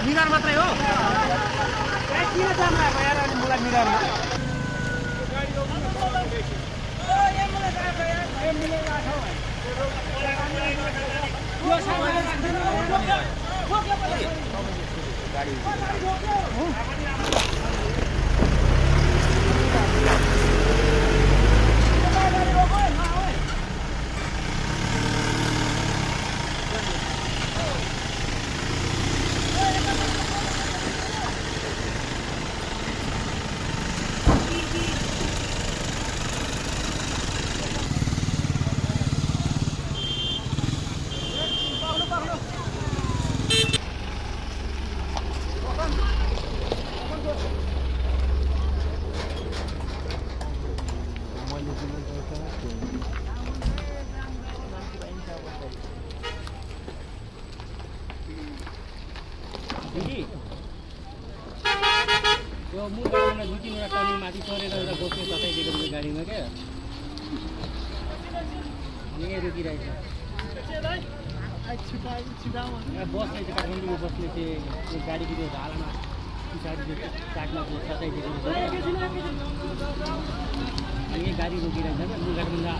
mirror मात्रै हो किन जाम लाग्यो यार अनि मलाई मिररमा यो मूल बाटोमा दुई तीनवटा टर्निङ माथि चढेर एउटा बस्ने ततै दिएको गाडीमा क्या यहीँ रोकिरहेछ बस्ने चाहिँ काठमाडौँमा बस्ने चाहिँ त्यो गाडीको त्यो ढालामा पछाडि त्यो काठमा त्यो ततै दिएको यहीँ गाडी रोकिरहेछ क्या मूल बाटोमा